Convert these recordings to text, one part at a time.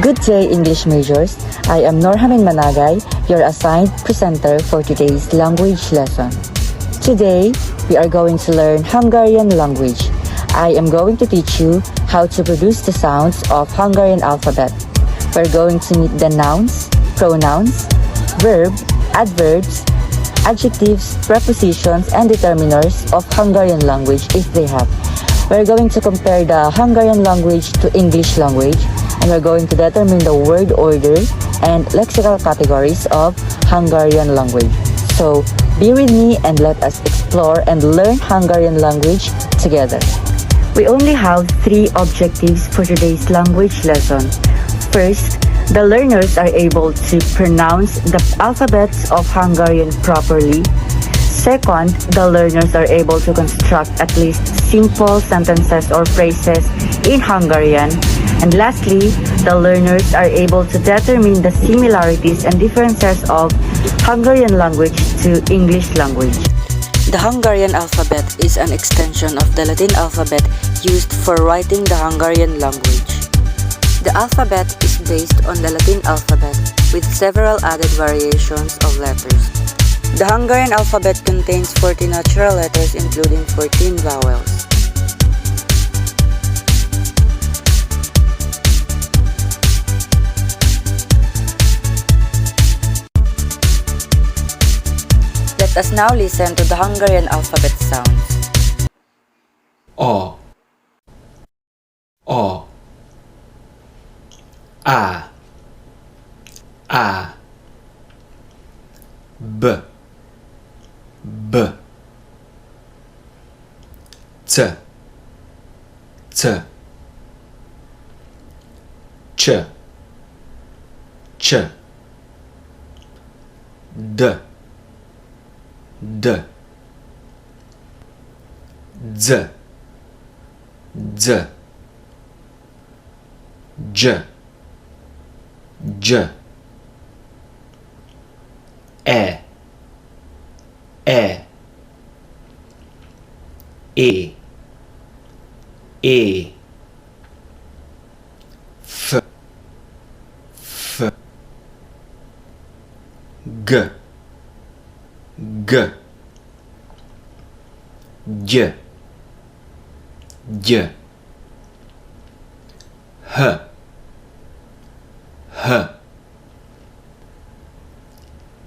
Good day, English majors. I am Norhamin Managay, your assigned presenter for today's language lesson. Today, we are going to learn Hungarian language. I am going to teach you how to produce the sounds of Hungarian alphabet. We're going to meet the nouns, pronouns, verb, adverbs, adjectives, prepositions, and determiners of Hungarian language if they have. We're going to compare the Hungarian language to English language, and we're going to determine the word order and lexical categories of Hungarian language. So, be with me and let us explore and learn Hungarian language together. We only have 3 objectives for today's language lesson. First, the learners are able to pronounce the alphabets of Hungarian properly. Second, the learners are able to construct at least simple sentences or phrases in Hungarian. And lastly, the learners are able to determine the similarities and differences of Hungarian language to English language. The Hungarian alphabet is an extension of the Latin alphabet used for writing the Hungarian language. The alphabet is based on the Latin alphabet with several added variations of letters. The Hungarian alphabet contains 40 natural letters including 14 vowels. Let us now listen to the Hungarian alphabet sounds. A, A, A, B, B, C, C, Ç, Ç, D, D, Z, Z, C, C, E, E, E, E, F, F, G, G, G, G, H, H,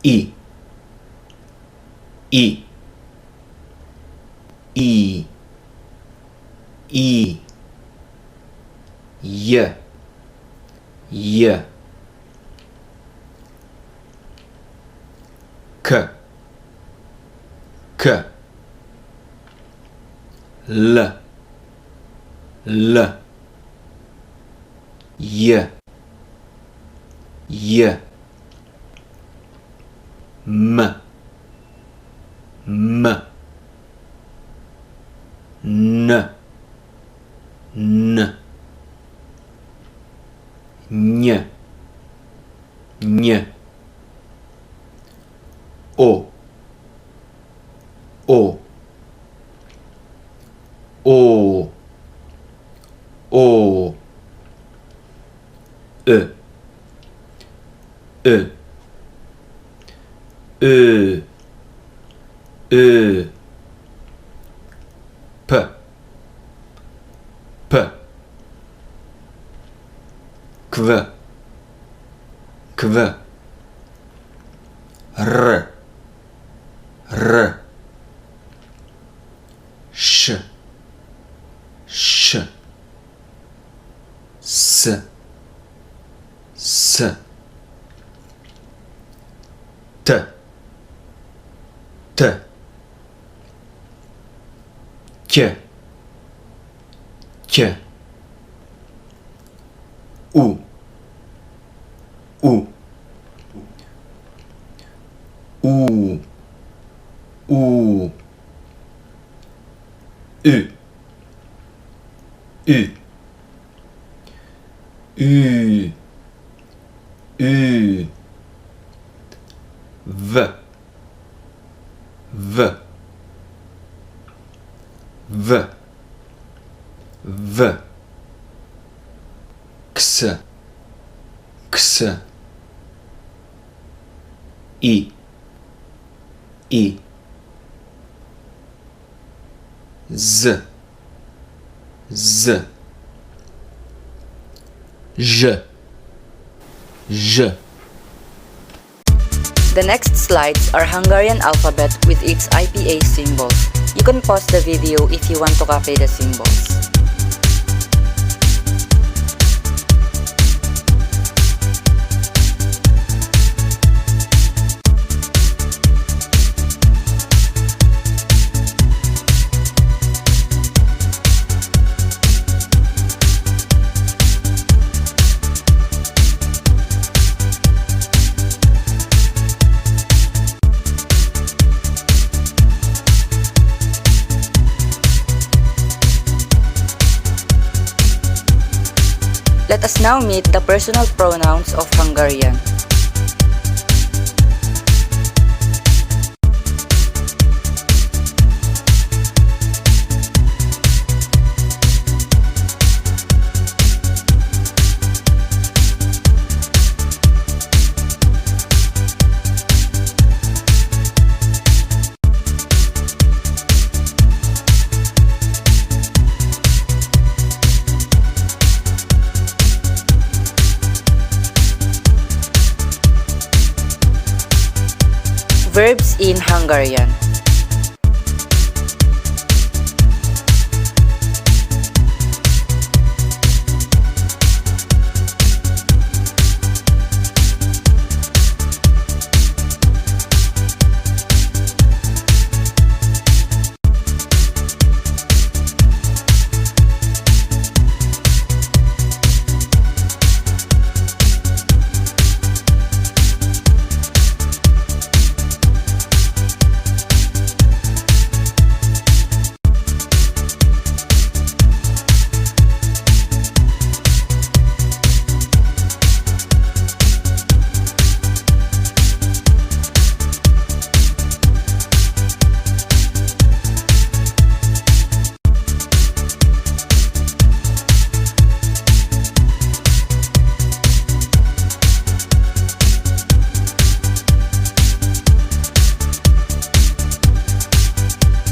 I, I, I, I, J, J, K, K, L, L, J, J, M, M, N, N, Ñ, Ñ, O, O, O, O, Ö, Ö, Ö, Ö, P, P, Kv, Kv, R, R, Š, Š, S, S, T, T, Ć, Ć, U, U, U, U, U, U, U, U, V, V, V, V, Ks, Ks. I. I. Z. Z. Ž. Ž. The next slides are Hungarian alphabet with its IPA symbols. You can pause the video if you want to copy the symbols. Let us now meet the personal pronouns of Hungarian. Verbs in Hungarian.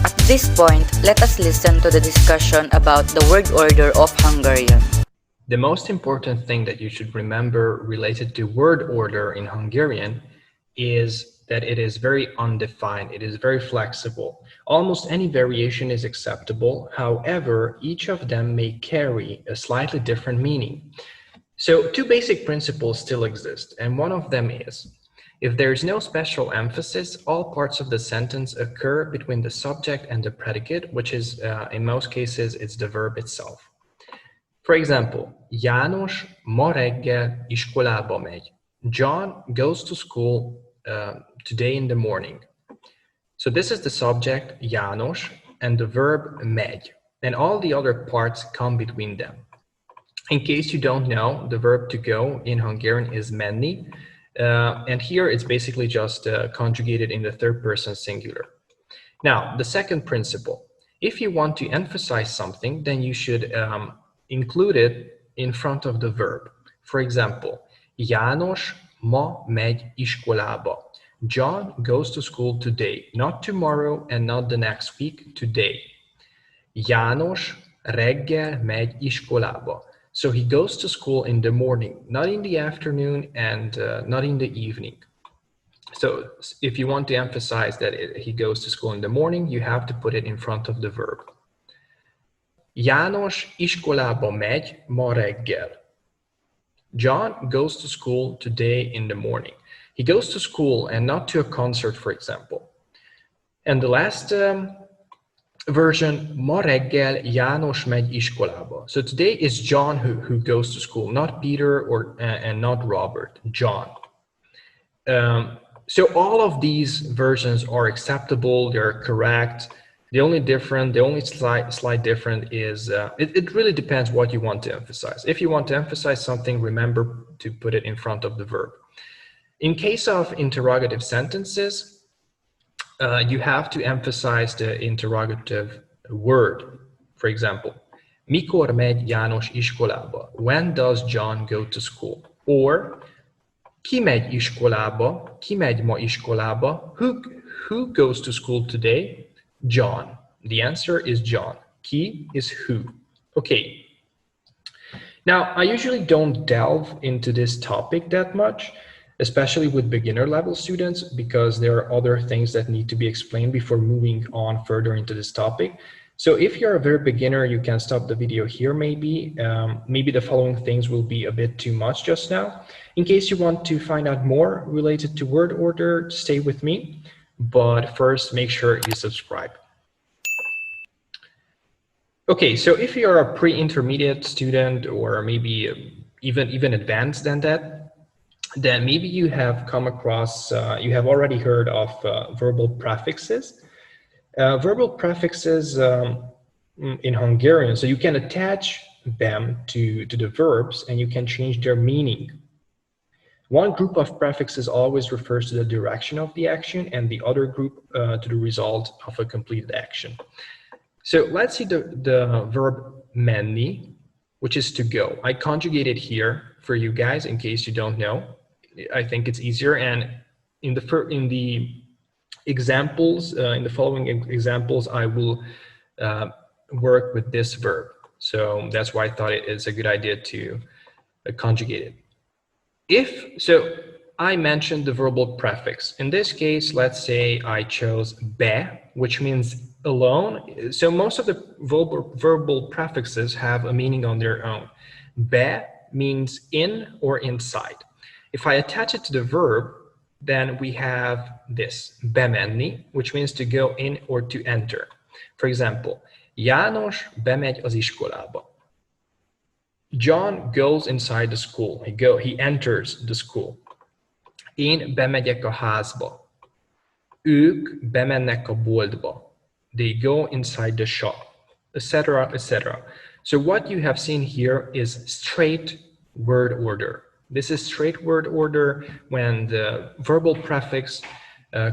At this point, let us listen to the discussion about the word order of Hungarian. The most important thing that you should remember related to word order in Hungarian is that it is very undefined, it is very flexible. Almost any variation is acceptable, however, each of them may carry a slightly different meaning. So two basic principles still exist, and one of them is, if there is no special emphasis, all parts of the sentence occur between the subject and the predicate, which is, in most cases, it's the verb itself. For example, János ma reggel iskolába megy. John goes to school today in the morning. So this is the subject, János, and the verb megy, and all the other parts come between them. In case you don't know, the verb to go in Hungarian is menni, and here it's basically just conjugated in the third person singular. Now, the second principle, if you want to emphasize something, then you should include it in front of the verb. For example, János ma megy iskolába. John goes to school today, not tomorrow and not the next week, today. János reggel megy iskolába. So he goes to school in the morning, not in the afternoon and not in the evening. So if you want to emphasize that he goes to school in the morning, you have to put it in front of the verb. János iskolába megy ma reggel. John goes to school today in the morning. He goes to school and not to a concert, for example. And the last version, ma reggel János megy iskolába. So today is John who goes to school, not Peter and not Robert, John. So all of these versions are acceptable, they're correct. The only slight difference is, it really depends what you want to emphasize. If you want to emphasize something, remember to put it in front of the verb. In case of interrogative sentences, you have to emphasize the interrogative word. For example, mikor megy János iskolába? When does John go to school? Or Ki megy iskolába? Ki megy ma iskolába? Who goes to school today? John. The answer is John. Ki is who. Okay. Now, I usually don't delve into this topic that much, especially with beginner level students, because there are other things that need to be explained before moving on further into this topic. So if you're a very beginner, you can stop the video here maybe. Maybe the following things will be a bit too much just now. In case you want to find out more related to word order, stay with me. But first, make sure you subscribe. Okay, so if you're a pre-intermediate student or maybe even advanced than that, then maybe you have come across, you have already heard of verbal prefixes. Verbal prefixes in Hungarian, so you can attach them to the verbs and you can change their meaning. One group of prefixes always refers to the direction of the action and the other group to the result of a completed action. So let's see the verb menni, which is to go. I conjugated here for you guys in case you don't know. I think it's easier. And in the examples, in the following examples, I will work with this verb. So that's why I thought it is a good idea to conjugate it. So I mentioned the verbal prefix. In this case, let's say I chose be, which means alone. So most of the verbal prefixes have a meaning on their own. Be means in or inside. If I attach it to the verb, then we have this, bemenni, which means to go in or to enter. For example, János bemegy az iskolába. John goes inside the school. He enters the school. Én bemegyek a házba. Ők bemennek a boltba. They go inside the shop, etc., etc. So what you have seen here is straight word order. This is straight word order when the verbal prefix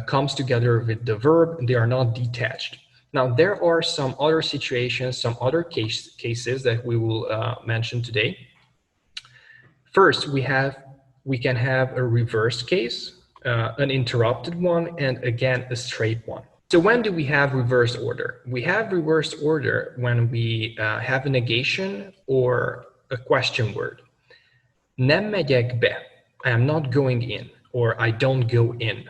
comes together with the verb. They are not detached. Now, there are some other situations, some other cases that we will mention today. First, we can have a reverse case, an interrupted one, and again, a straight one. So when do we have reverse order? We have reverse order when we have a negation or a question word. Nem megyek be, I am not going in, or I don't go in.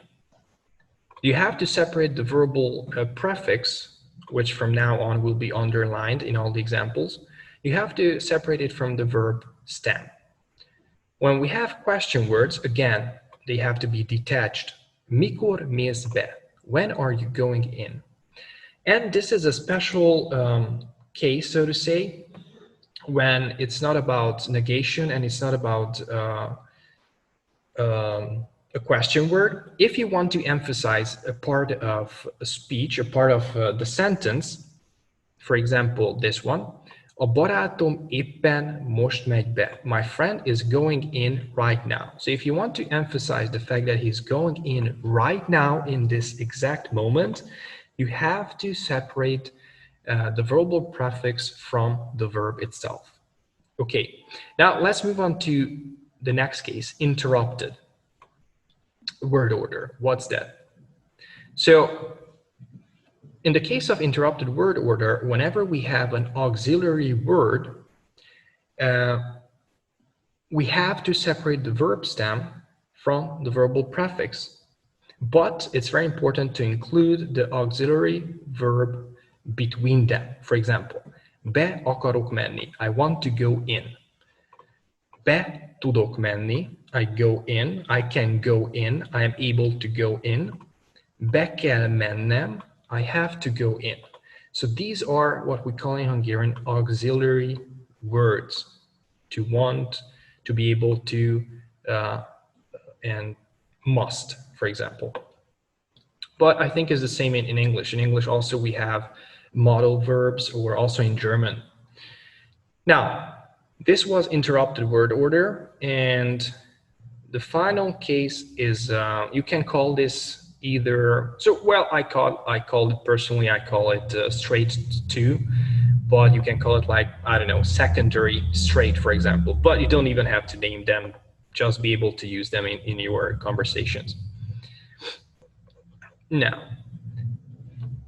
You have to separate the verbal prefix, which from now on will be underlined in all the examples. You have to separate it from the verb stem. When we have question words, again, they have to be detached. Mikor mész be? When are you going in? And this is a special case, so to say, when it's not about negation and it's not about a question word. If you want to emphasize a part of a speech, a part of the sentence, for example, this one, a barátom éppen most megy be. My friend is going in right now. So if you want to emphasize the fact that he's going in right now in this exact moment, you have to separate the verbal prefix from the verb itself. Okay, now let's move on to the next case, interrupted word order. What's that? So in the case of interrupted word order, whenever we have an auxiliary word, we have to separate the verb stem from the verbal prefix. But it's very important to include the auxiliary verb between them. For example, be akarok menni, I want to go in. Be tudok menni, I go in, I can go in, I am able to go in. Be kell mennem, I have to go in. So these are what we call in Hungarian auxiliary words. To want, to be able to, and must, for example. But I think it's the same in English. In English also we have modal verbs, or also in German. Now, this was interrupted word order, and the final case is, you can call this either, so well, I call it personally, I call it straight to, but you can call it like, I don't know, secondary straight, for example, but you don't even have to name them, just be able to use them in your conversations. Now,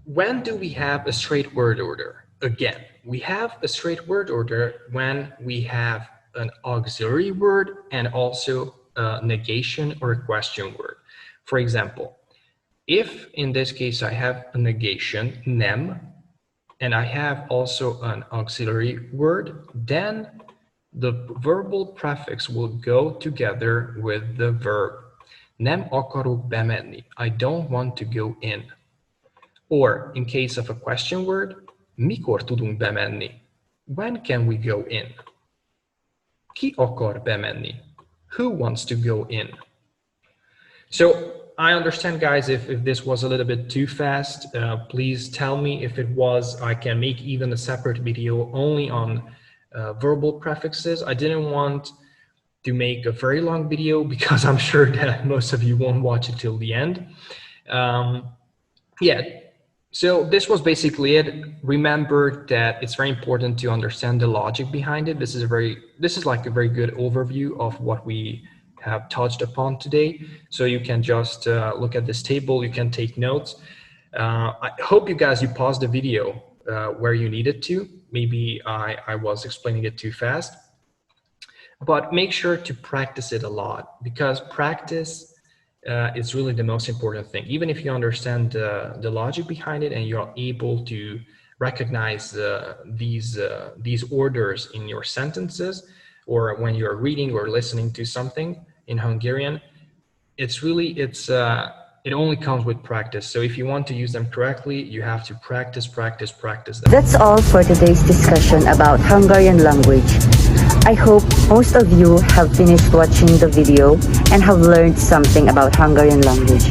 when do we have a straight word order? Again, we have a straight word order when we have an auxiliary word and also a negation or a question word. For example, if in this case I have a negation, nem, and I have also an auxiliary word, then the verbal prefix will go together with the verb. Nem akarok bemenni. I don't want to go in. Or in case of a question word, mikor tudunk bemenni? When can we go in? Ki akar bemenni? Who wants to go in? So I understand, guys, if this was a little bit too fast, please tell me. If it was, I can make even a separate video only on verbal prefixes. I didn't want to make a very long video because I'm sure that most of you won't watch it till the end. Yeah, so this was basically it. Remember that it's very important to understand the logic behind it. This is like a very good overview of what we have touched upon today. So you can just look at this table, you can take notes. I hope you paused the video where you needed to. Maybe I was explaining it too fast. But make sure to practice it a lot, because practice is really the most important thing. Even if you understand the logic behind it and you're able to recognize these orders in your sentences, or when you're reading or listening to something in Hungarian, it only comes with practice. So if you want to use them correctly, you have to practice them. That's all for today's discussion about Hungarian language. I hope most of you have finished watching the video and have learned something about Hungarian language.